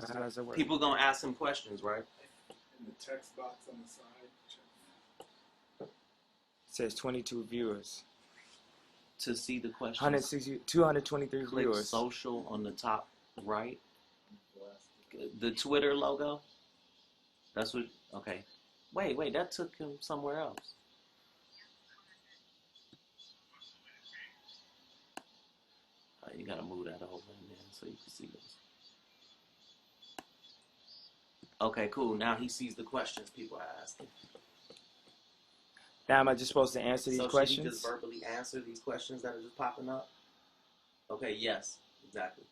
How does it work? People gonna ask him questions, right? In the text box on the side. It says 22 viewers. To see the questions, 223 click viewers. social on the top right. The Twitter logo. That's what. Okay. Wait. That took him somewhere else. You gotta move that over in there so you can see this. Okay, cool. Now he sees the questions people are asking. Now am I just supposed to answer these questions? Should he just verbally answer these questions that are just popping up? Okay, yes, exactly.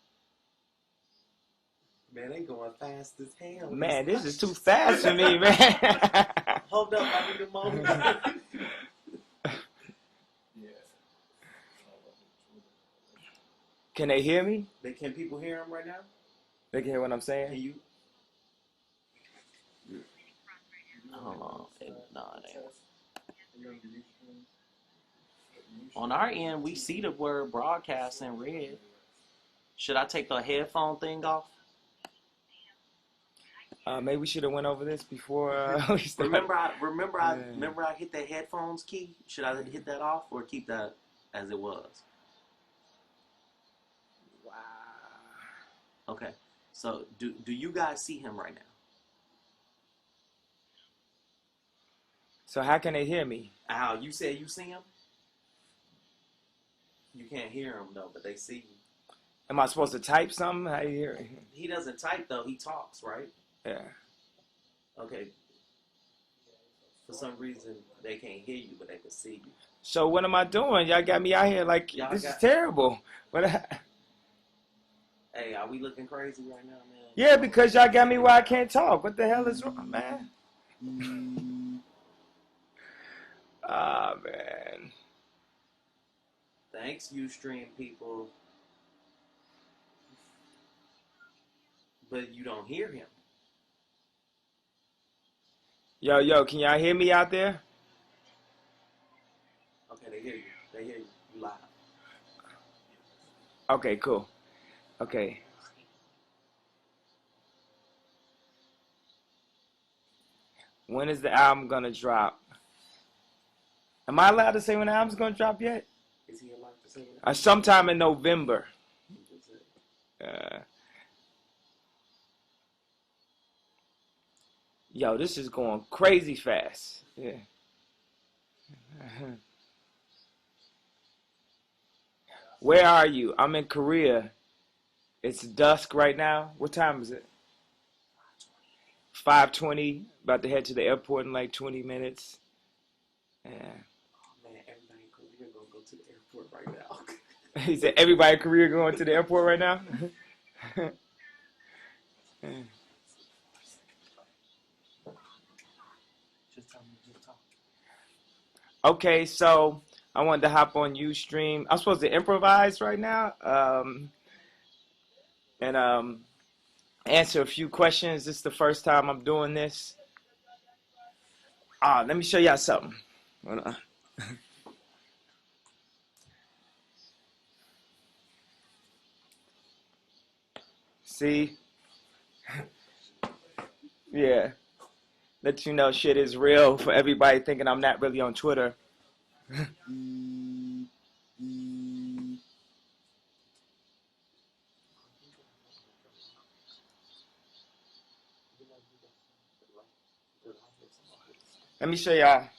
Man, they going fast as hell. Man, this is too fast for me, man. Hold up, I need a moment. Can they hear me? Can people hear him right now? They can hear what I'm saying? Can you? Hold on. No, it ain't. On our end, we see the word broadcast in red. Should I take the headphone thing off? Maybe we should have went over this before we started. Remember I hit that headphones key. Should I hit that off or keep that as it was? Wow. Okay. So do you guys see him right now? So how can they hear me? Al, you said you see him? You can't hear him though, but they see you. Am I supposed to type something? How you hear it? He doesn't type though. He talks, right? Yeah. Okay. For some reason, they can't hear you, but they can see you. So what am I doing? Y'all got me out here like this is terrible. But hey, are we looking crazy right now, man? yeah, because y'all got me where I can't talk. What the hell is wrong, man? Ah, man. Thanks, UStream people. But you don't hear him. Yo, can y'all hear me out there? Okay, they hear you. They hear you. You live. Okay, cool. Okay. When is the album gonna drop? Am I allowed to say when the album's gonna drop yet? Is he allowed to say that? Sometime in November. Yo, this is going crazy fast. Yeah. Where are you? I'm in Korea. It's dusk right now. What time is it? 5:20. About to head to the airport in like 20 minutes. Yeah. Oh, man, everybody in Korea gonna go to the airport right now. He said, everybody in Korea going to the airport right now? Just tell me, just talk. Okay, so I wanted to hop on UStream. I'm supposed to improvise right now and answer a few questions. This is the first time I'm doing this. Let me show y'all something. Hold on. See? Yeah. Let you know shit is real for everybody thinking I'm not really on Twitter. Let me show y'all.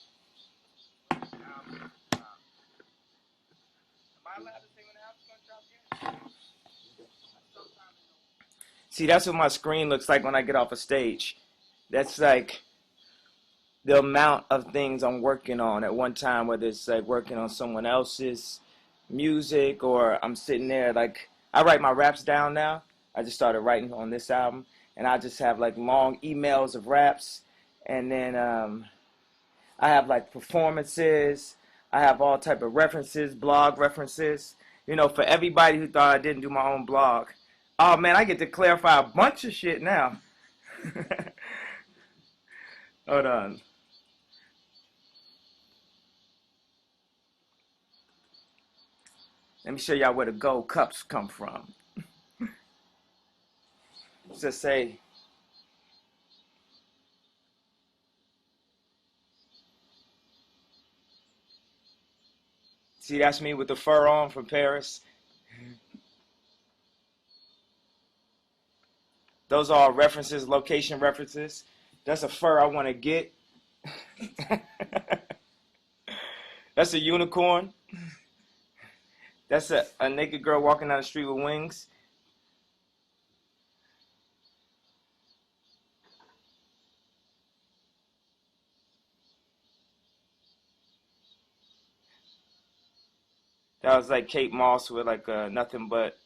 See, that's what my screen looks like when I get off a stage. That's like the amount of things I'm working on at one time, whether it's like working on someone else's music or I'm sitting there, like I write my raps down now. I just started writing on this album, and I just have like long emails of raps, and then I have like performances. I have all type of references, blog references. You know, for everybody who thought I didn't do my own blog. Oh man, I get to clarify a bunch of shit now. Hold on. Let me show y'all where the gold cups come from. to say, see, that's me with the fur on from Paris. Those are all references, location references. That's a fur I want to get. That's a unicorn. That's a naked girl walking down the street with wings. That was like Kate Moss with like nothing but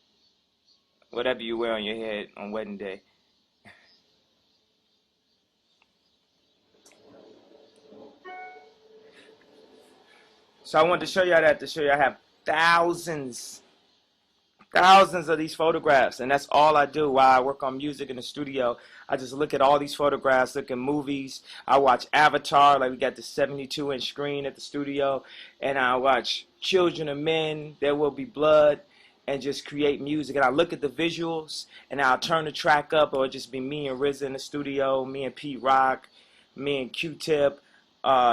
whatever you wear on your head on wedding day. So I wanted to show y'all that to show you I have thousands of these photographs, and that's all I do while I work on music in the studio. I just look at all these photographs, look at movies. I watch Avatar, like we got the 72-inch screen at the studio, and I watch Children of Men, There Will Be Blood, and just create music. And I look at the visuals, and I'll turn the track up, or it'll just be me and RZA in the studio, me and Pete Rock, me and Q-Tip,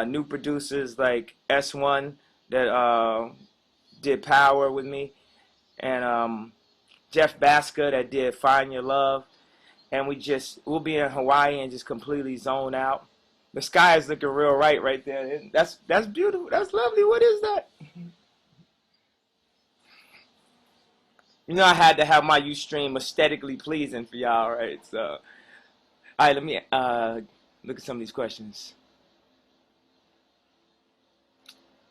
new producers like S1 that did Power with me, and Jeff Basker that did Find Your Love, and we'll be in Hawaii and just completely zone out. The sky is looking real right there. That's beautiful. That's lovely. What is that? You know I had to have my UStream aesthetically pleasing for y'all, right? So, all right, let me look at some of these questions.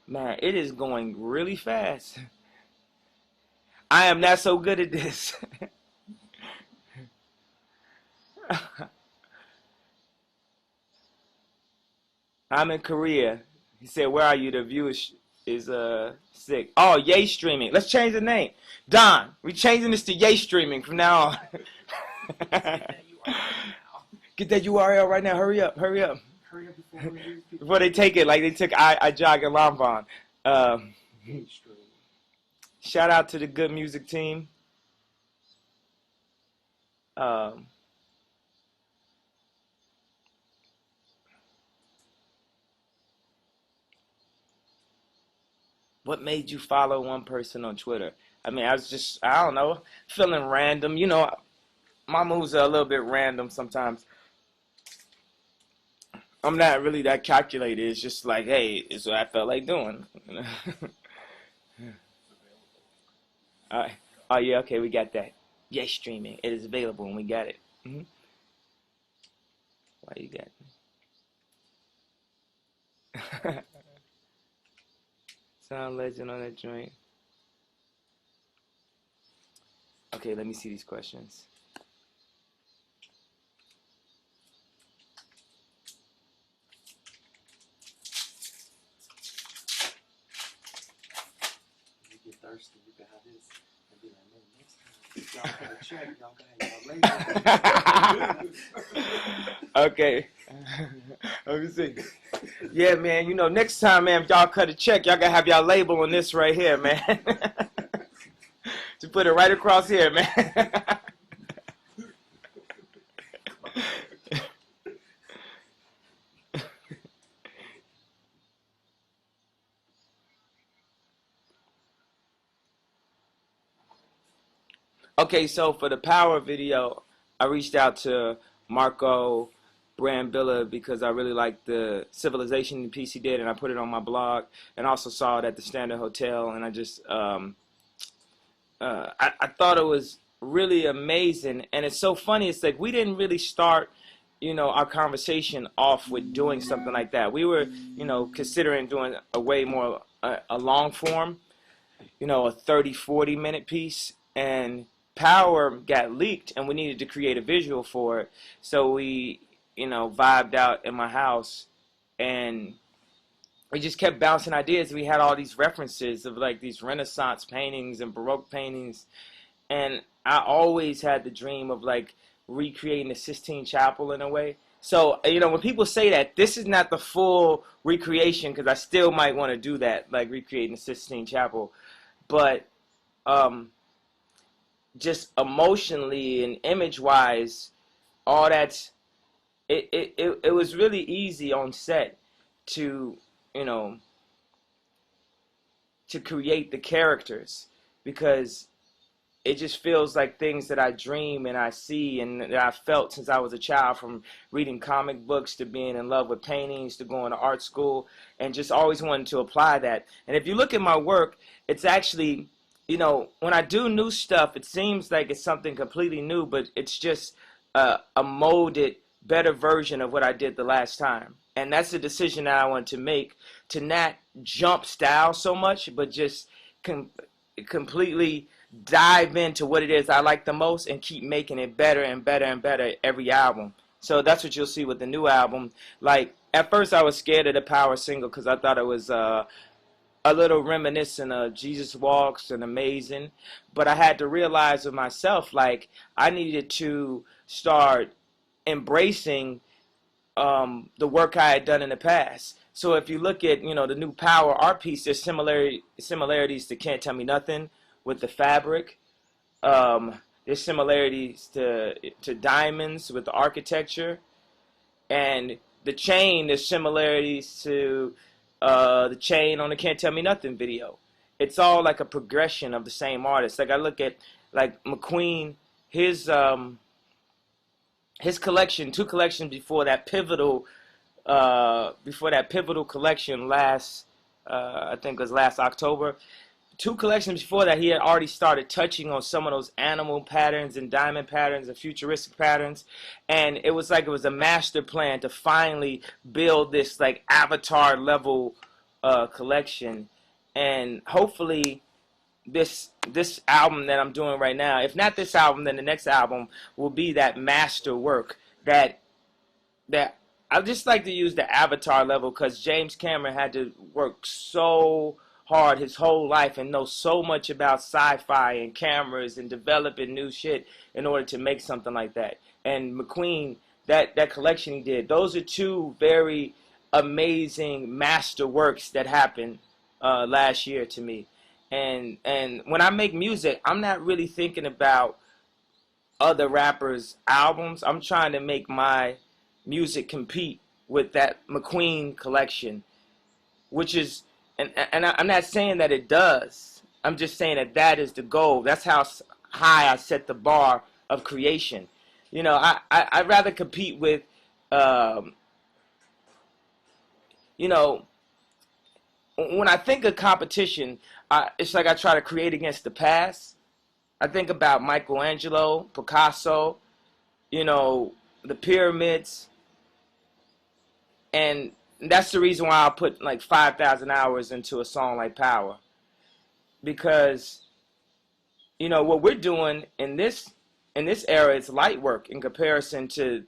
Man, it is going really fast. I am not so good at this. I'm in Korea. He said, "Where are you? The view is sick." Oh, Yay Streaming. Let's change the name. Don, we changing this to Yay Streaming from now on. Get that URL right now. Hurry up. Hurry up. Hurry up before we lose people. Before they take it, like they took I Jog and Lambon. Shout out to the Good Music team. What made you follow one person on Twitter? I mean, I don't know, feeling random. You know, my moves are a little bit random sometimes. I'm not really that calculated. It's just like, hey, it's what I felt like doing. All right. Oh, yeah, okay, we got that. Yes, streaming. It is available, and we got it. Why you got it? Sound legend on that joint. Okay, let me see these questions. You get thirsty, you can have this. And be like, man, next time, y'all gotta check, y'all gotta label. Okay. Let me see. Yeah, man, you know, next time, man, if y'all cut a check, y'all gotta have y'all label on this right here, man. To put it right across here, man. Okay, so for the power video, I reached out to Marco Brambilla because I really liked the civilization piece he did, and I put it on my blog, and also saw it at the Standard Hotel, and I just I thought it was really amazing, and it's so funny. It's like we didn't really start, you know, our conversation off with doing something like that. We were, you know, considering doing a way more a long form, you know, a 30, 40-minute piece, and Power got leaked, and we needed to create a visual for it. So we, you know, vibed out in my house, and we just kept bouncing ideas. We had all these references of like these Renaissance paintings and Baroque paintings, and I always had the dream of like recreating the Sistine Chapel in a way. So, you know, when people say that, this is not the full recreation, because I still might want to do that, like recreating the Sistine Chapel. But just emotionally and image wise, all that's it was really easy on set to, you know, to create the characters, because it just feels like things that I dream and I see and that I felt since I was a child, from reading comic books to being in love with paintings to going to art school, and just always wanting to apply that. And if you look at my work, it's actually, you know, when I do new stuff, it seems like it's something completely new, but it's just a molded, better version of what I did the last time. And that's the decision that I want to make, to not jump style so much, but just com- completely dive into what it is I like the most and keep making it better and better and better every album. So that's what you'll see with the new album. Like, at first I was scared of the Power single because I thought it was a little reminiscent of Jesus Walks and Amazing. But I had to realize with myself, like, I needed to start embracing the work I had done in the past. So if you look at, you know, the new Power art piece, there's similarities to Can't Tell Me Nothing with the fabric. There's similarities to Diamonds with the architecture, and the chain. There's similarities to the chain on the Can't Tell Me Nothing video. It's all like a progression of the same artist. Like, I look at, like, McQueen, his his collection, two collections before that pivotal collection last, I think it was last October. Two collections before that, he had already started touching on some of those animal patterns and diamond patterns and futuristic patterns, and it was like it was a master plan to finally build this like Avatar level collection. And hopefully this album that I'm doing right now, if not this album, then the next album will be that master work that that I just like to use the Avatar level, because James Cameron had to work so hard his whole life and know so much about sci-fi and cameras and developing new shit in order to make something like that. And McQueen, that collection he did, those are two very amazing master works that happened last year to me. And when I make music, I'm not really thinking about other rappers' albums. I'm trying to make my music compete with that McQueen collection, which is, I'm not saying that it does. I'm just saying that that is the goal. That's how high I set the bar of creation. You know, I'd rather compete with, um, you know, when I think of competition, it's like I try to create against the past. I think about Michelangelo, Picasso, you know, the pyramids, and that's the reason why I put like 5,000 hours into a song like Power, because, you know, what we're doing in this era is light work in comparison to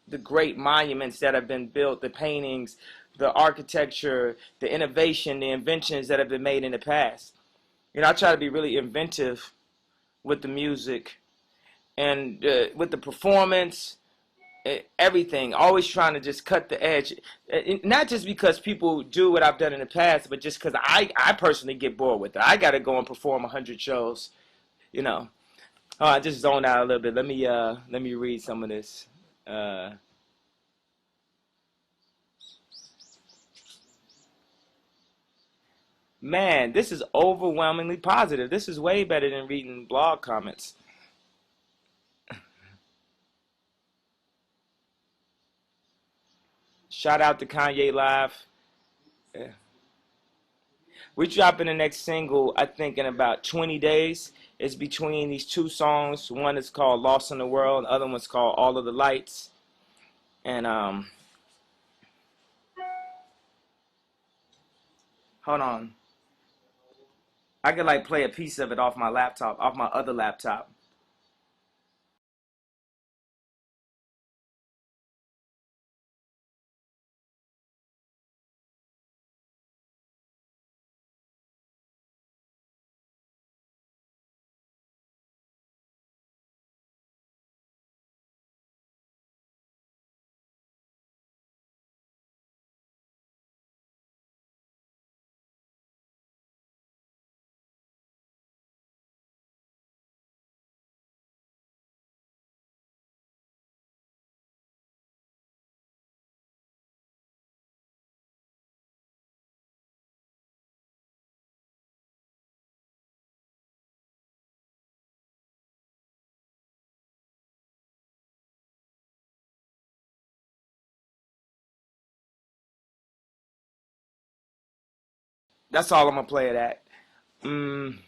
the great monuments that have been built, the paintings, the architecture, the innovation, the inventions that have been made in the past. You know, I try to be really inventive with the music and with the performance, everything, always trying to just cut the edge. Not just because people do what I've done in the past, but just because I personally get bored with it. I got to go and perform 100 shows, you know. Oh, I just zoned out a little bit. Let me read some of this. Uh, Man, this is overwhelmingly positive. This is way better than reading blog comments. Shout out to Kanye Live. Yeah. We're dropping the next single, I think, in about 20 days. It's between these two songs. One is called Lost in the World, the other one's called All of the Lights. And hold on. I could like play a piece of it off my laptop, off my other laptop. That's all I'm gonna play it at. Mm,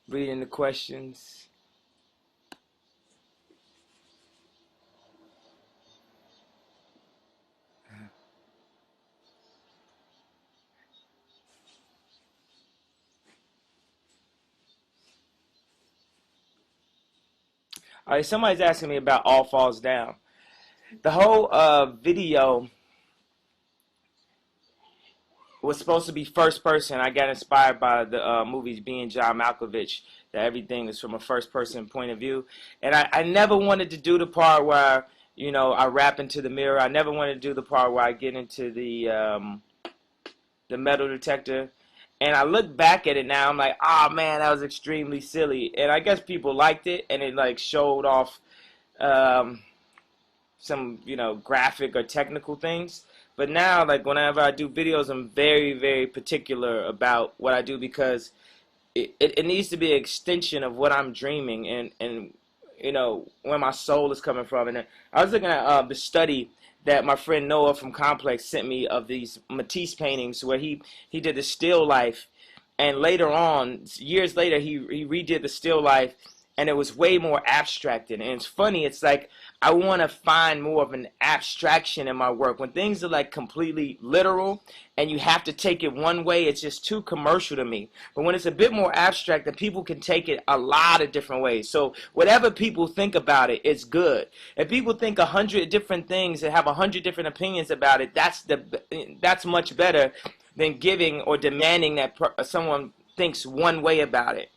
reading the questions. All right, somebody's asking me about All Falls Down. The whole video was supposed to be first person. I got inspired by the movies being John Malkovich, that everything is from a first person point of view. And I never wanted to do the part where, I rap into the mirror. I never wanted to do the part where I get into the metal detector. And I look back at it now, I'm like, oh man, that was extremely silly. And I guess people liked it, and it like showed off um, some, graphic or technical things. But now, like, whenever I do videos, I'm very, very particular about what I do, because it needs to be an extension of what I'm dreaming, and where my soul is coming from. And I was looking at the study that my friend Noah from Complex sent me of these Matisse paintings, where he did the still life, and later on, years later, he redid the still life, and it was way more abstracted. And it's funny, it's like I want to find more of an abstraction in my work. When things are like completely literal and you have to take it one way, it's just too commercial to me. But when it's a bit more abstract, then people can take it a lot of different ways. So whatever people think about it, it's good. If people think 100 different things and have 100 different opinions about it, that's much better than giving or demanding that someone thinks one way about it.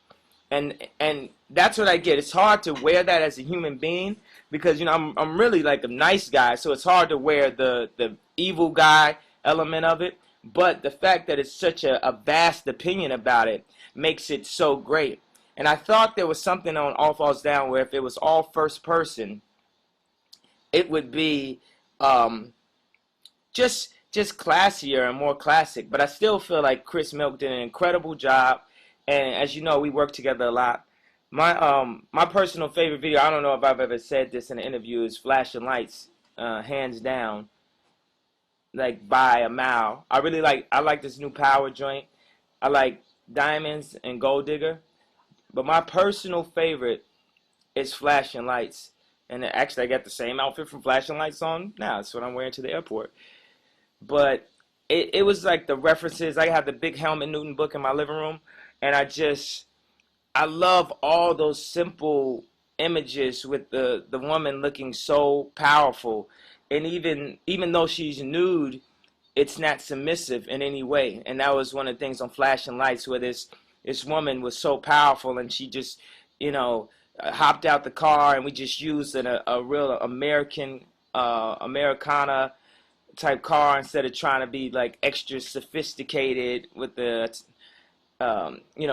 And that's what I get. It's hard to wear that as a human being, because I'm really like a nice guy, so it's hard to wear the evil guy element of it. But the fact that it's such a vast opinion about it makes it so great. And I thought there was something on All Falls Down where if it was all first person, it would be just classier and more classic. But I still feel like Chris Milk did an incredible job, and as you know, we work together a lot. My personal favorite video, I don't know if I've ever said this in an interview, is Flashing Lights, hands down, like by a mile. I like this new Power joint. I like Diamonds and Gold Digger, but my personal favorite is Flashing Lights. And actually, I got the same outfit from Flashing Lights on now. That's what I'm wearing to the airport. But it was like the references. I have the big Helmut Newton book in my living room, and I love all those simple images with the woman looking so powerful, and even though she's nude, it's not submissive in any way. And that was one of the things on Flashing Lights, where this woman was so powerful, and she just hopped out the car, and we just used a real American Americana type car instead of trying to be like extra sophisticated with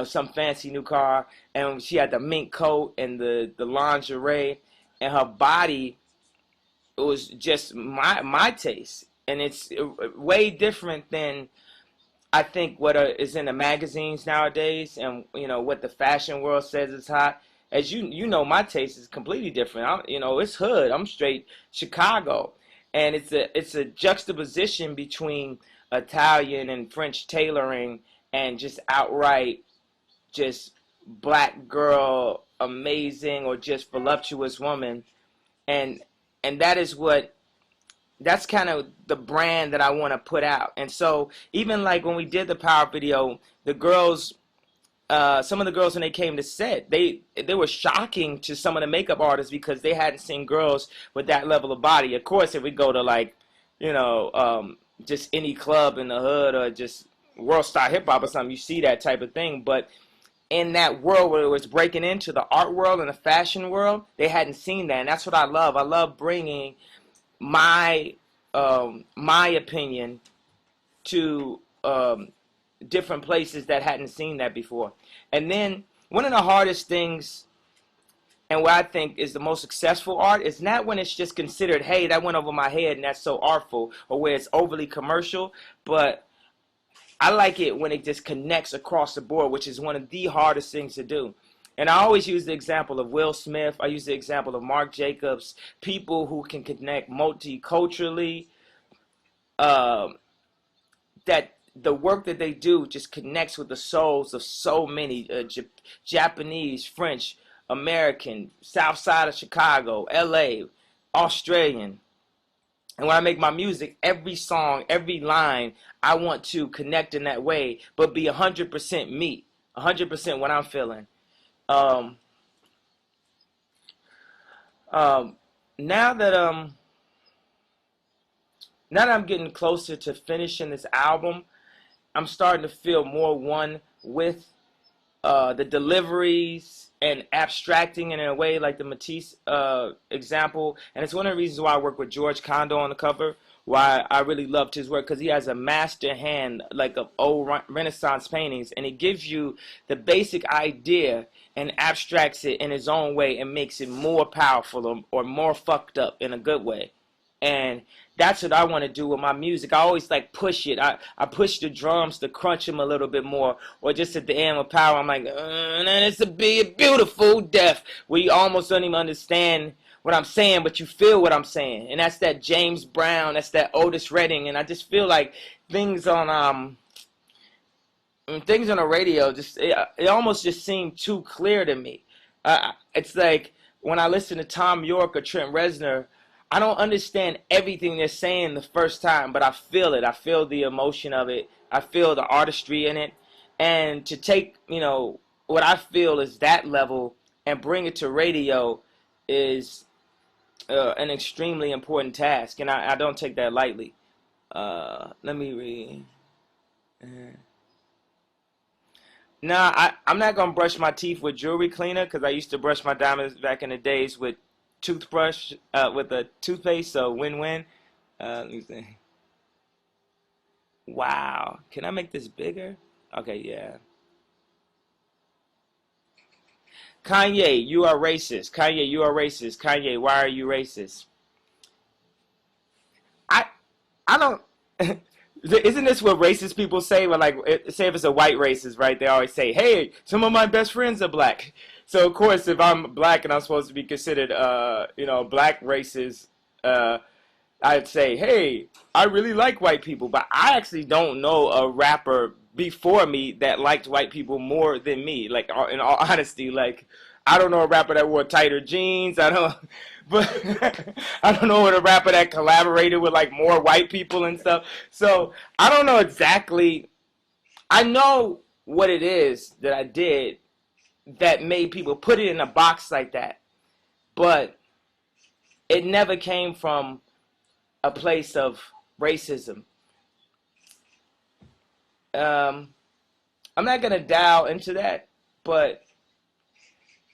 some fancy new car. And she had the mink coat and the lingerie, and her body, it was just my taste. And it's way different than I think what is in the magazines nowadays, and what the fashion world says is hot. As my taste is completely different. It's hood. I'm straight Chicago, and it's a juxtaposition between Italian and French tailoring and just outright just black girl amazing, or just voluptuous woman. And that's kind of the brand that I want to put out. And so even like when we did the Power video, the girls, some of the girls, when they came to set, they were shocking to some of the makeup artists, because they hadn't seen girls with that level of body. Of course, if we go to like just any club in the hood, or just world star hip hop or something, you see that type of thing. But in that world where it was breaking into the art world and the fashion world, they hadn't seen that. And that's what I love. I love bringing my opinion to different places that hadn't seen that before. And then one of the hardest things, and what I think is the most successful art, is not when it's just considered, hey, that went over my head and that's so artful, or where it's overly commercial, but I like it when it just connects across the board, which is one of the hardest things to do. And I always use the example of Will Smith. I use the example of Mark Jacobs, people who can connect multiculturally, uh, that the work that they do just connects with the souls of so many Japanese, French, American, South Side of Chicago, LA, Australian. And when I make my music, every song, every line, I want to connect in that way, but be 100% me, 100% what I'm feeling. Um, um, now that now that I'm getting closer to finishing this album, I'm starting to feel more one with the deliveries and abstracting in a way like the Matisse example. And it's one of the reasons why I work with George Condo on the cover, why I really loved his work, because he has a master hand like of old Renaissance paintings, and he gives you the basic idea and abstracts it in his own way and makes it more powerful or more fucked up in a good way. And that's what I want to do with my music. I always like push it. I push the drums to crunch them a little bit more, or just at the end with power, I'm like, and then it's a big, beautiful death, where you almost don't even understand what I'm saying, but you feel what I'm saying. And that's that James Brown, that's that Otis Redding, and I just feel like things on the radio just it almost just seemed too clear to me. It's like when I listen to Tom York or Trent Reznor, I don't understand everything they're saying the first time, but I feel it. I feel the emotion of it. I feel the artistry in it. And to take, what I feel is that level and bring it to radio is an extremely important task. And I don't take that lightly. Let me read. I'm not going to brush my teeth with jewelry cleaner, because I used to brush my diamonds back in the days with toothbrush, with a toothpaste, so win-win. Let me see. Wow. Can I make this bigger? Okay, yeah. Kanye, you are racist. Kanye, you are racist. Kanye, why are you racist? I I don't. Isn't this what racist people say? When, like, say if it's a white racist, right? They always say, "Hey, some of my best friends are black." So of course, if I'm black and I'm supposed to be considered, black racist, I'd say, "Hey, I really like white people," but I actually don't know a rapper before me that liked white people more than me. Like, in all honesty, like, I don't know a rapper that wore tighter jeans. I don't, but I don't know a rapper that collaborated with like more white people and stuff. So I don't know exactly. I know what it is that I did that made people put it in a box like that, but it never came from a place of racism. I'm not gonna dial into that, but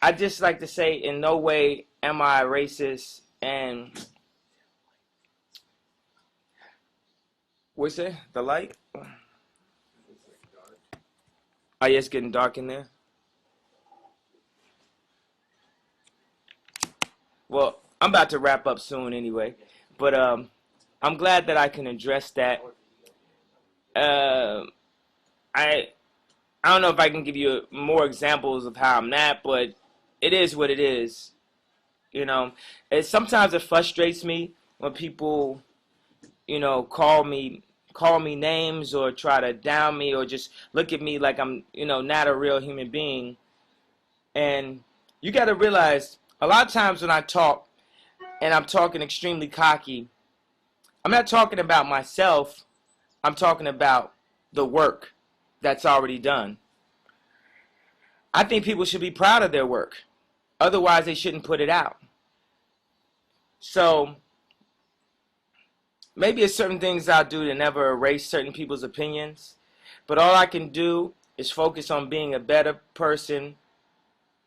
I just like to say, in no way am I racist. And what's it? The light? Oh, yeah, it's getting dark in there. Well, I'm about to wrap up soon anyway, but I'm glad that I can address that. Uh, I I don't know if I can give you more examples of how I'm not, but it is what it is. You know, sometimes it frustrates me when people, call me names or try to down me or just look at me like I'm, not a real human being. And you got to realize a lot of times when I talk and I'm talking extremely cocky, I'm not talking about myself. I'm talking about the work that's already done. I think people should be proud of their work. Otherwise, they shouldn't put it out. So maybe it's certain things I'll do to never erase certain people's opinions. But all I can do is focus on being a better person,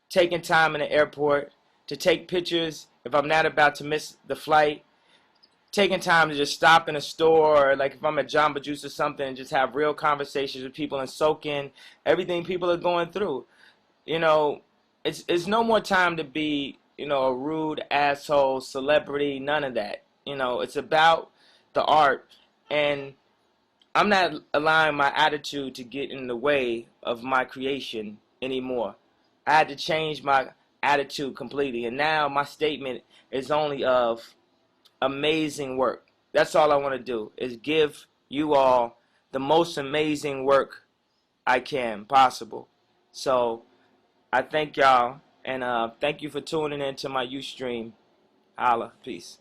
taking time in the airport to take pictures if I'm not about to miss the flight, taking time to just stop in a store, or like if I'm at Jamba Juice or something, and just have real conversations with people and soak in everything people are going through. You know, it's no more time to be, a rude asshole, celebrity, none of that. It's about the art, and I'm not allowing my attitude to get in the way of my creation anymore. I had to change my attitude completely. And now my statement is only of amazing work. That's all I want to do is give you all the most amazing work I can possible. So I thank y'all, and thank you for tuning in to my UStream. Holla. Peace.